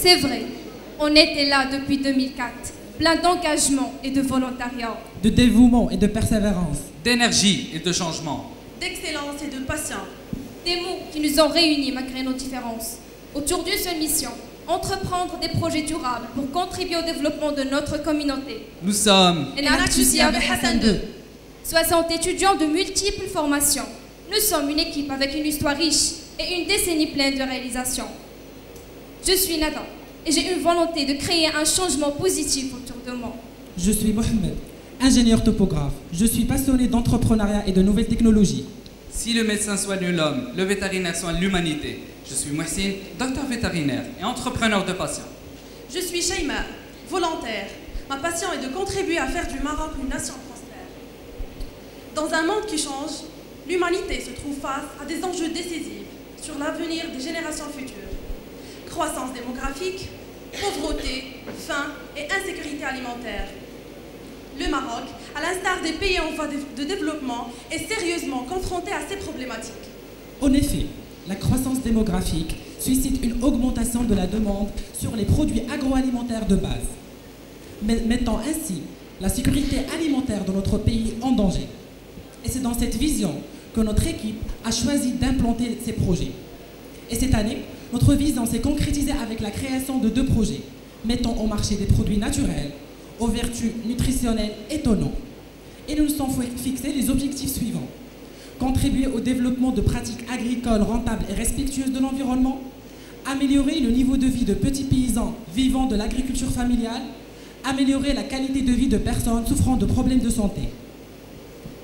C'est vrai, on était là depuis 2004, plein d'engagement et de volontariat. De dévouement et de persévérance. D'énergie et de changement. D'excellence et de patience. Des mots qui nous ont réunis malgré nos différences. Autour d'une seule mission, entreprendre des projets durables pour contribuer au développement de notre communauté. Nous sommes Enaktusia Hassan II. 60 étudiants de multiples formations. Nous sommes une équipe avec une histoire riche et une décennie pleine de réalisations. Je suis Nada et j'ai une volonté de créer un changement positif autour de moi. Je suis Mohamed, ingénieur topographe. Je suis passionné d'entrepreneuriat et de nouvelles technologies. Si le médecin soigne l'homme, le vétérinaire soigne l'humanité. Je suis Mohsin, docteur vétérinaire et entrepreneur de patients. Je suis Sheima, volontaire. Ma passion est de contribuer à faire du Maroc une nation prospère. Dans un monde qui change, l'humanité se trouve face à des enjeux décisifs sur l'avenir des générations futures. Croissance démographique, pauvreté, faim et insécurité alimentaire. Le Maroc, à l'instar des pays en voie de développement, est sérieusement confronté à ces problématiques. En effet, la croissance démographique suscite une augmentation de la demande sur les produits agroalimentaires de base, mettant ainsi la sécurité alimentaire de notre pays en danger. Et c'est dans cette vision que notre équipe a choisi d'implanter ces projets. Et cette année, notre vision s'est concrétisée avec la création de 2 projets, mettant au marché des produits naturels, aux vertus nutritionnelles étonnantes. Et nous nous sommes fixés les objectifs suivants. Contribuer au développement de pratiques agricoles rentables et respectueuses de l'environnement, améliorer le niveau de vie de petits paysans vivant de l'agriculture familiale, améliorer la qualité de vie de personnes souffrant de problèmes de santé.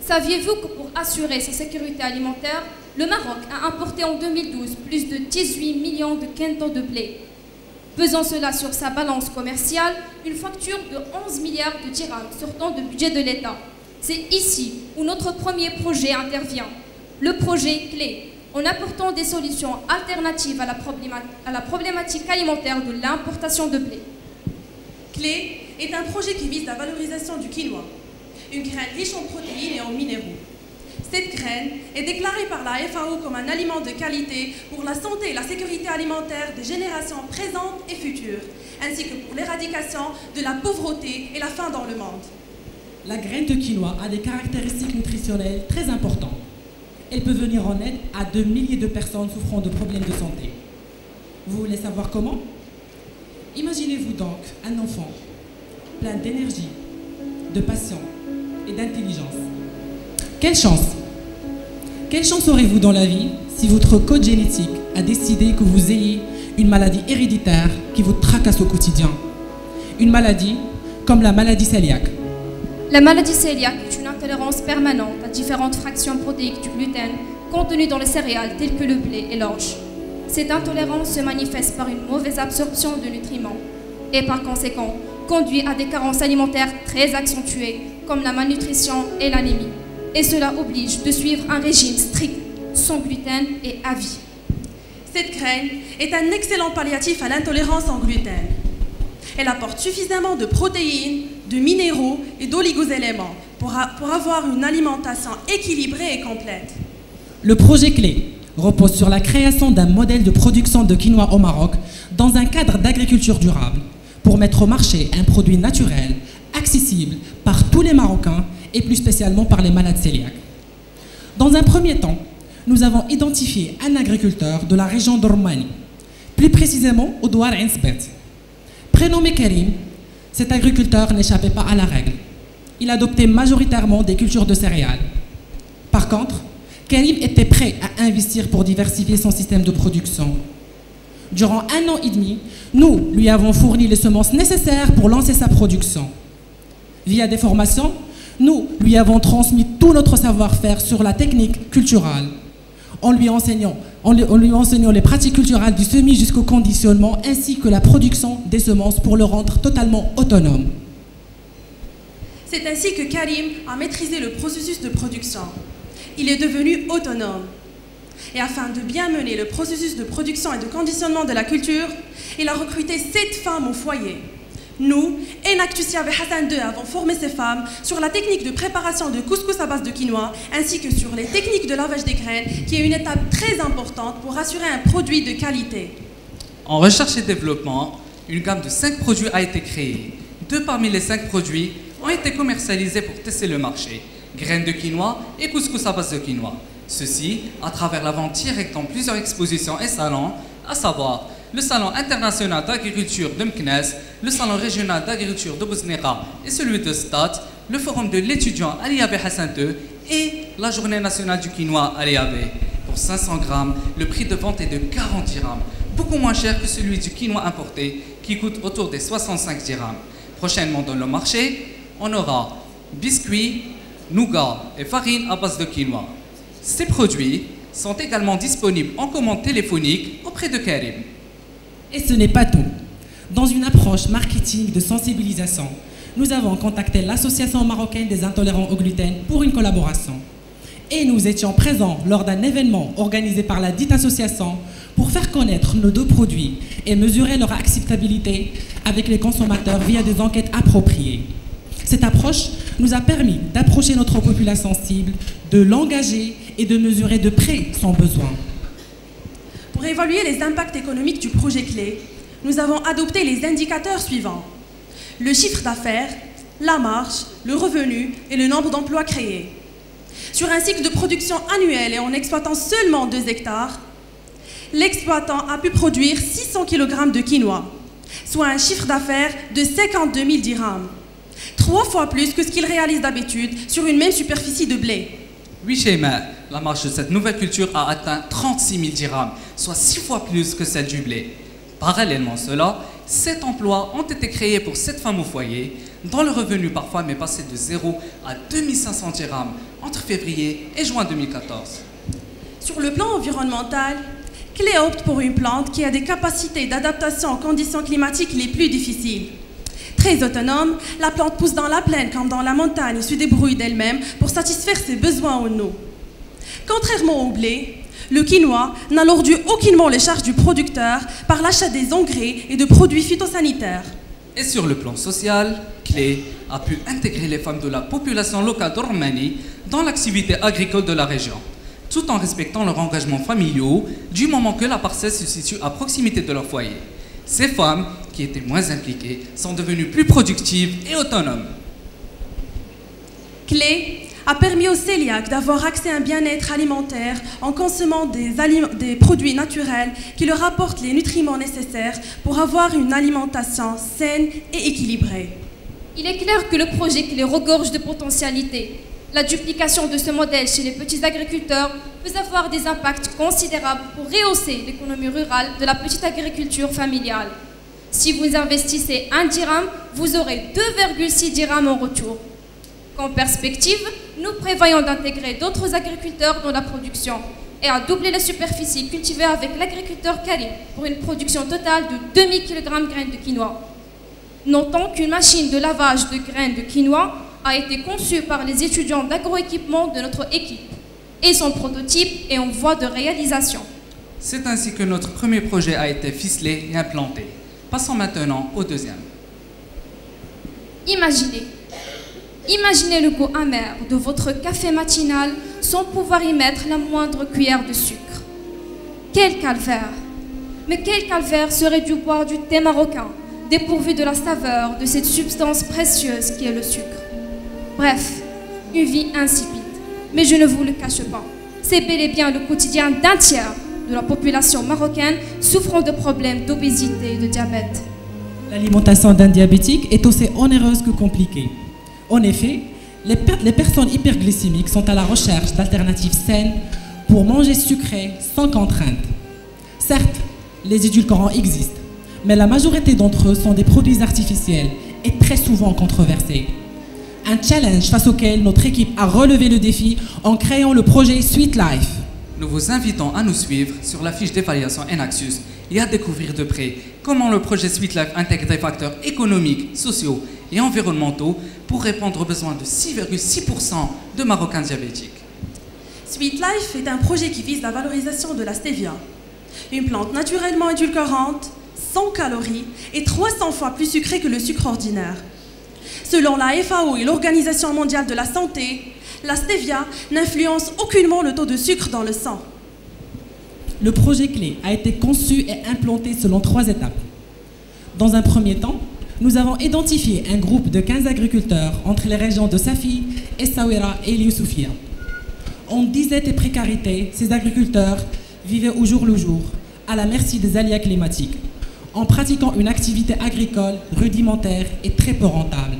Saviez-vous que pour assurer sa sécurité alimentaire, le Maroc a importé en 2012 plus de 18 millions de quintaux de blé, pesant cela sur sa balance commerciale, une facture de 11 milliards de dirhams sortant du budget de l'État. C'est ici où notre premier projet intervient, le projet Clé, en apportant des solutions alternatives à la problématique alimentaire de l'importation de blé. Clé est un projet qui vise la valorisation du quinoa, une graine riche en protéines et en minéraux. Cette graine est déclarée par la FAO comme un aliment de qualité pour la santé et la sécurité alimentaire des générations présentes et futures, ainsi que pour l'éradication de la pauvreté et la faim dans le monde. La graine de quinoa a des caractéristiques nutritionnelles très importantes. Elle peut venir en aide à de milliers de personnes souffrant de problèmes de santé. Vous voulez savoir comment? Imaginez-vous donc un enfant plein d'énergie, de passion et d'intelligence. Quelle chance! Quelle chance aurez-vous dans la vie si votre code génétique a décidé que vous ayez une maladie héréditaire qui vous tracasse au quotidien? Une maladie comme la maladie cœliaque. La maladie cœliaque est une intolérance permanente à différentes fractions protéiques du gluten contenues dans les céréales telles que le blé et l'orge. Cette intolérance se manifeste par une mauvaise absorption de nutriments et par conséquent conduit à des carences alimentaires très accentuées comme la malnutrition et l'anémie. Et cela oblige de suivre un régime strict, sans gluten et à vie. Cette graine est un excellent palliatif à l'intolérance en gluten. Elle apporte suffisamment de protéines, de minéraux et d'oligoéléments pour avoir une alimentation équilibrée et complète. Le projet Clé repose sur la création d'un modèle de production de quinoa au Maroc dans un cadre d'agriculture durable pour mettre au marché un produit naturel, accessible par tous les Marocains et plus spécialement par les malades cœliaques. Dans un premier temps, nous avons identifié un agriculteur de la région d'Ormani, plus précisément au Douar Insbet. Prénommé Karim, cet agriculteur n'échappait pas à la règle. Il adoptait majoritairement des cultures de céréales. Par contre, Karim était prêt à investir pour diversifier son système de production. Durant 1 an et demi, nous lui avons fourni les semences nécessaires pour lancer sa production. Via des formations, nous lui avons transmis tout notre savoir-faire sur la technique culturelle, en lui enseignant les pratiques culturelles du semis jusqu'au conditionnement, ainsi que la production des semences pour le rendre totalement autonome. C'est ainsi que Karim a maîtrisé le processus de production. Il est devenu autonome. Et afin de bien mener le processus de production et de conditionnement de la culture, il a recruté 7 femmes au foyer. Nous, Enaktusia Hassan II, avons formé ces femmes sur la technique de préparation de couscous à base de quinoa, ainsi que sur les techniques de lavage des graines, qui est une étape très importante pour assurer un produit de qualité. En recherche et développement, une gamme de 5 produits a été créée. 2 parmi les 5 produits ont été commercialisés pour tester le marché, graines de quinoa et couscous à base de quinoa. Ceci à travers la vente directe dans plusieurs expositions et salons, à savoir le Salon international d'agriculture de Meknès, le Salon régional d'agriculture de Bouznera et celui de Stade, le Forum de l'étudiant Aliavé Hassan II et la Journée nationale du quinoa Aliavé. Pour 500 grammes, le prix de vente est de 40 dirhams, beaucoup moins cher que celui du quinoa importé qui coûte autour des 65 dirhams. Prochainement dans le marché, on aura biscuits, nougat et farine à base de quinoa. Ces produits sont également disponibles en commande téléphonique auprès de Karim. Et ce n'est pas tout. Dans une approche marketing de sensibilisation, nous avons contacté l'Association marocaine des intolérants au gluten pour une collaboration. Et nous étions présents lors d'un événement organisé par la dite association pour faire connaître nos 2 produits et mesurer leur acceptabilité avec les consommateurs via des enquêtes appropriées. Cette approche nous a permis d'approcher notre population cible, de l'engager et de mesurer de près son besoin. Pour évaluer les impacts économiques du projet clé, nous avons adopté les indicateurs suivants. Le chiffre d'affaires, la marge, le revenu et le nombre d'emplois créés. Sur un cycle de production annuel et en exploitant seulement 2 hectares, l'exploitant a pu produire 600 kg de quinoa, soit un chiffre d'affaires de 52 000 dirhams, 3 fois plus que ce qu'il réalise d'habitude sur une même superficie de blé. Oui, Sheima, la marge de cette nouvelle culture a atteint 36 000 dirhams, soit 6 fois plus que celle du blé. Parallèlement à cela, 7 emplois ont été créés pour 7 femmes au foyer, dont le revenu parfois m'est passé de 0 à 2500 dirhams entre février et juin 2014. Sur le plan environnemental, Clé opte pour une plante qui a des capacités d'adaptation aux conditions climatiques les plus difficiles. Très autonome, la plante pousse dans la plaine comme dans la montagne et se débrouille d'elle-même pour satisfaire ses besoins en eau. Contrairement au blé, le quinoa n'a alourdit aucunement les charges du producteur par l'achat des engrais et de produits phytosanitaires. Et sur le plan social, Clé a pu intégrer les femmes de la population locale de Roumanie dans l'activité agricole de la région, tout en respectant leurs engagements familiaux du moment que la parcelle se situe à proximité de leur foyer. Ces femmes, qui étaient moins impliquées, sont devenues plus productives et autonomes. Clé a permis aux cœliaques d'avoir accès à un bien-être alimentaire en consommant des produits naturels qui leur apportent les nutriments nécessaires pour avoir une alimentation saine et équilibrée. Il est clair que le projet Clé regorge de potentialités. La duplication de ce modèle chez les petits agriculteurs peut avoir des impacts considérables pour rehausser l'économie rurale de la petite agriculture familiale. Si vous investissez 1 dirham, vous aurez 2,6 dirhams en retour. En perspective, nous prévoyons d'intégrer d'autres agriculteurs dans la production et à doubler la superficie cultivée avec l'agriculteur Karim pour une production totale de 2000 kg de graines de quinoa. Notons qu'une machine de lavage de graines de quinoa a été conçue par les étudiants d'agroéquipement de notre équipe et son prototype est en voie de réalisation. C'est ainsi que notre premier projet a été ficelé et implanté. Passons maintenant au deuxième. Imaginez le goût amer de votre café matinal sans pouvoir y mettre la moindre cuillère de sucre. Quel calvaire! Mais quel calvaire serait dû boire du thé marocain, dépourvu de la saveur de cette substance précieuse qui est le sucre. Bref, une vie insipide. Mais je ne vous le cache pas, c'est bel et bien le quotidien d'un tiers de la population marocaine souffrant de problèmes d'obésité et de diabète. L'alimentation d'un diabétique est aussi onéreuse que compliquée. En effet, les personnes hyperglycémiques sont à la recherche d'alternatives saines pour manger sucré sans contrainte. Certes, les édulcorants existent, mais la majorité d'entre eux sont des produits artificiels et très souvent controversés. Un challenge face auquel notre équipe a relevé le défi en créant le projet Sweet Life. Nous vous invitons à nous suivre sur la fiche d'évaluation Enaxus et à découvrir de près comment le projet Sweet Life intègre des facteurs économiques, sociaux et environnementaux pour répondre aux besoins de 6,6% de Marocains diabétiques. Sweet Life est un projet qui vise la valorisation de la stevia, une plante naturellement édulcorante, sans calories et 300 fois plus sucrée que le sucre ordinaire. Selon la FAO et l'Organisation mondiale de la santé, la stevia n'influence aucunement le taux de sucre dans le sang. Le projet Clé a été conçu et implanté selon 3 étapes. Dans un premier temps, nous avons identifié un groupe de 15 agriculteurs entre les régions de Safi, Essaouira et Youssoufia. En disette et précarité, ces agriculteurs vivaient au jour le jour, à la merci des aléas climatiques, en pratiquant une activité agricole rudimentaire et très peu rentable.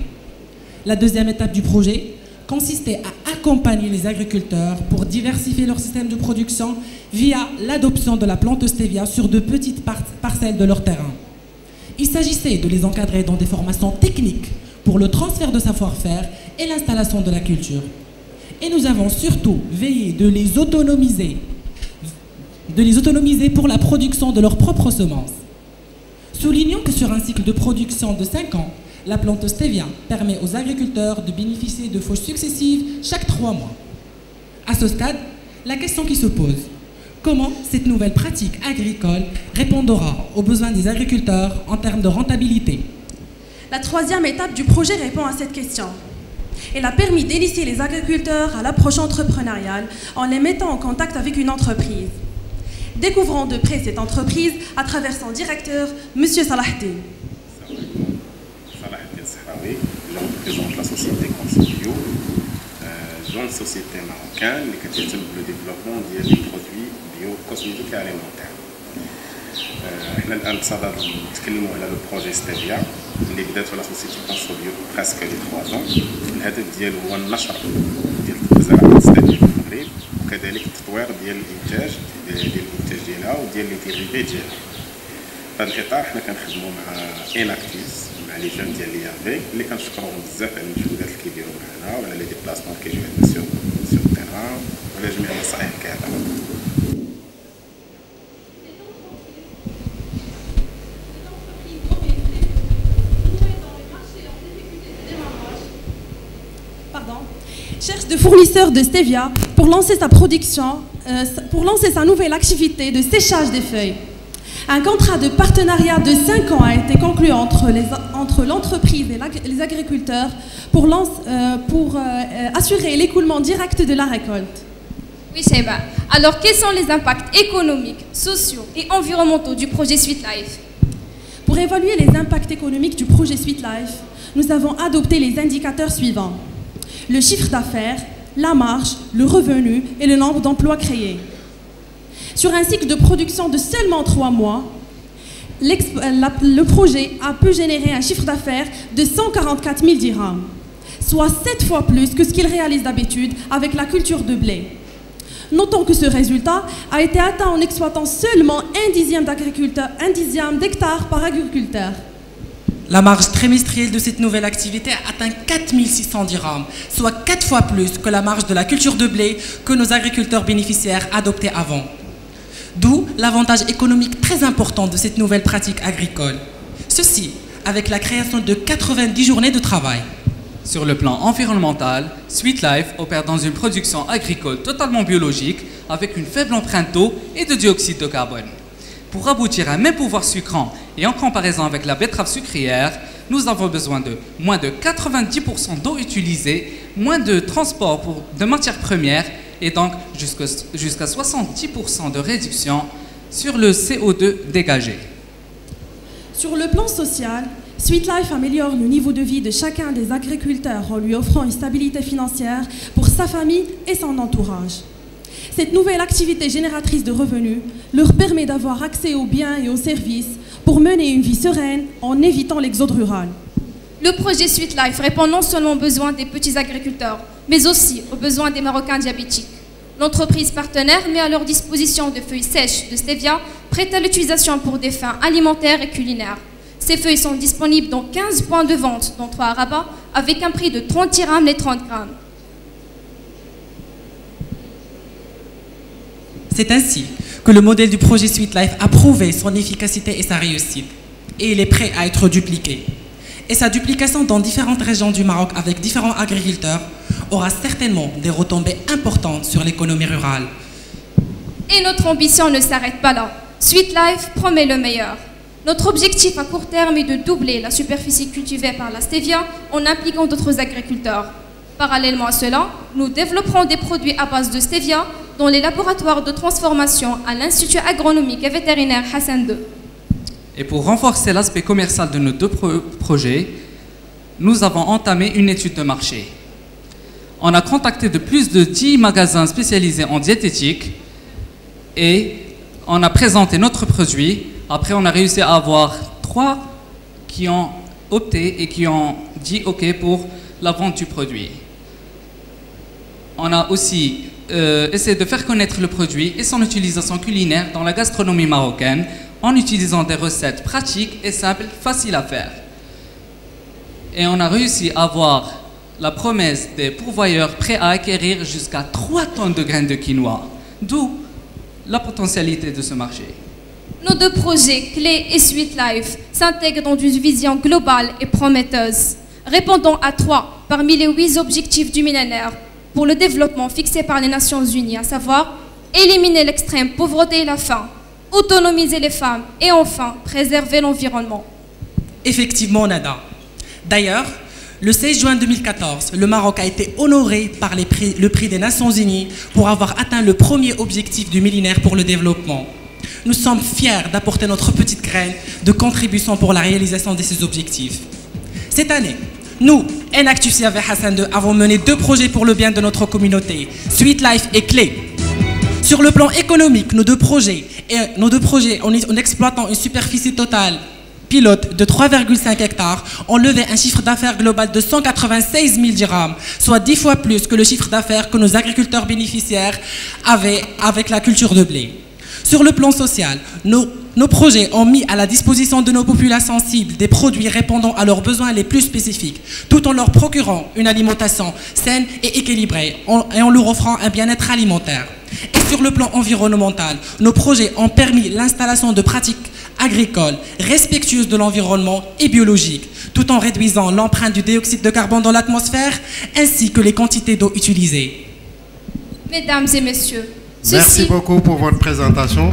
La deuxième étape du projet consistait à accompagner les agriculteurs pour diversifier leur système de production via l'adoption de la plante stevia sur de petites parcelles de leur terrain. Il s'agissait de les encadrer dans des formations techniques pour le transfert de savoir-faire et l'installation de la culture. Et nous avons surtout veillé de les autonomiser pour la production de leurs propres semences. Soulignons que sur un cycle de production de 5 ans, la plante stevia permet aux agriculteurs de bénéficier de fauches successives chaque 3 mois. À ce stade, la question qui se pose, comment cette nouvelle pratique agricole répondra aux besoins des agriculteurs en termes de rentabilité? La troisième étape du projet répond à cette question. Elle a permis d'initier les agriculteurs à l'approche entrepreneuriale en les mettant en contact avec une entreprise. Découvrons de près cette entreprise à travers son directeur, M. Salahdin. Salahdin Sahraoui, je représente la société Consibio, jeune société marocaine qui fait le développement des produits bio-cosmétiques et alimentaires. Nous avons le projet Stevia, اللي بدات في لاسوسيتي كونسوبيو بريسك لي 3 ans. الهدف ديالو هو النشر ديال زراعه ستevia في المغرب وكذلك التطوير ديال الانتاج ديالها وديال لي ديريفي ديالها. في هذا الاطار حنا كنخدموا مع اناكتيز مع لي جون ديال ليافيك اللي كنشكرهم بزاف على المجهودات اللي كيديروا معنا وعلى لي ديبلاسمون اللي كيجيو عندنا سيغ التيران وعلى جميع النصائح اللي كيعطيونا. Cherche de fournisseurs de stevia pour lancer sa production, pour lancer sa nouvelle activité de séchage des feuilles. Un contrat de partenariat de 5 ans a été conclu entre l'entreprise et les agriculteurs pour assurer l'écoulement direct de la récolte. Oui, Cheba. Alors, quels sont les impacts économiques, sociaux et environnementaux du projet Sweet Life? Pour évaluer les impacts économiques du projet Sweet Life, nous avons adopté les indicateurs suivants. Le chiffre d'affaires, la marge, le revenu et le nombre d'emplois créés. Sur un cycle de production de seulement 3 mois, le projet a pu générer un chiffre d'affaires de 144 000 dirhams, soit 7 fois plus que ce qu'il réalise d'habitude avec la culture de blé. Notons que ce résultat a été atteint en exploitant seulement un dixième d'hectare par agriculteur. La marge trimestrielle de cette nouvelle activité atteint 4 600 dirhams, soit 4 fois plus que la marge de la culture de blé que nos agriculteurs bénéficiaires adoptaient avant. D'où l'avantage économique très important de cette nouvelle pratique agricole. Ceci avec la création de 90 journées de travail. Sur le plan environnemental, Sweet Life opère dans une production agricole totalement biologique avec une faible empreinte d'eau et de dioxyde de carbone. Pour aboutir à un même pouvoir sucrant et en comparaison avec la betterave sucrière, nous avons besoin de moins de 90% d'eau utilisée, moins de transport de matières premières et donc jusqu'à 70% de réduction sur le CO2 dégagé. Sur le plan social, Sweet Life améliore le niveau de vie de chacun des agriculteurs en lui offrant une stabilité financière pour sa famille et son entourage. Cette nouvelle activité génératrice de revenus leur permet d'avoir accès aux biens et aux services pour mener une vie sereine en évitant l'exode rural. Le projet Sweet Life répond non seulement aux besoins des petits agriculteurs, mais aussi aux besoins des Marocains diabétiques. L'entreprise partenaire met à leur disposition des feuilles sèches de stevia prêtes à l'utilisation pour des fins alimentaires et culinaires. Ces feuilles sont disponibles dans 15 points de vente, dont 3 à Rabat, avec un prix de 30 dirhams les 30 grammes. C'est ainsi que le modèle du projet Sweet Life a prouvé son efficacité et sa réussite. Et il est prêt à être dupliqué. Et sa duplication dans différentes régions du Maroc avec différents agriculteurs aura certainement des retombées importantes sur l'économie rurale. Et notre ambition ne s'arrête pas là. Sweet Life promet le meilleur. Notre objectif à court terme est de doubler la superficie cultivée par la stevia en impliquant d'autres agriculteurs. Parallèlement à cela, nous développerons des produits à base de stevia dans les laboratoires de transformation à l'Institut agronomique et vétérinaire Hassan II. Et pour renforcer l'aspect commercial de nos deux projets, nous avons entamé une étude de marché. On a contacté de plus de 10 magasins spécialisés en diététique et on a présenté notre produit. Après, on a réussi à avoir 3 qui ont opté et qui ont dit OK pour la vente du produit. On a aussi essayé de faire connaître le produit et son utilisation culinaire dans la gastronomie marocaine en utilisant des recettes pratiques et simples, faciles à faire. Et on a réussi à avoir la promesse des pourvoyeurs prêts à acquérir jusqu'à 3 tonnes de graines de quinoa, d'où la potentialité de ce marché. Nos deux projets, Clé et Sweet Life, s'intègrent dans une vision globale et prometteuse, répondant à 3 parmi les 8 objectifs du millénaire pour le développement fixé par les Nations Unies, à savoir éliminer l'extrême pauvreté et la faim, autonomiser les femmes et enfin préserver l'environnement. Effectivement, Nada. D'ailleurs, le 16 juin 2014, le Maroc a été honoré par le prix des Nations Unies pour avoir atteint le premier objectif du millénaire pour le développement. Nous sommes fiers d'apporter notre petite graine de contribution pour la réalisation de ces objectifs. Cette année, nous, Enactus avec Hassan II, avons mené 2 projets pour le bien de notre communauté, Sweet Life et Clé. Sur le plan économique, nos deux projets en exploitant une superficie totale pilote de 3,5 hectares, ont levé un chiffre d'affaires global de 196 000 dirhams, soit 10 fois plus que le chiffre d'affaires que nos agriculteurs bénéficiaires avaient avec la culture de blé. Sur le plan social, nos projets ont mis à la disposition de nos populations cibles des produits répondant à leurs besoins les plus spécifiques, tout en leur procurant une alimentation saine et équilibrée et en leur offrant un bien-être alimentaire. Et sur le plan environnemental, nos projets ont permis l'installation de pratiques agricoles respectueuses de l'environnement et biologiques, tout en réduisant l'empreinte du dioxyde de carbone dans l'atmosphère ainsi que les quantités d'eau utilisées. Mesdames et messieurs, merci beaucoup pour votre présentation.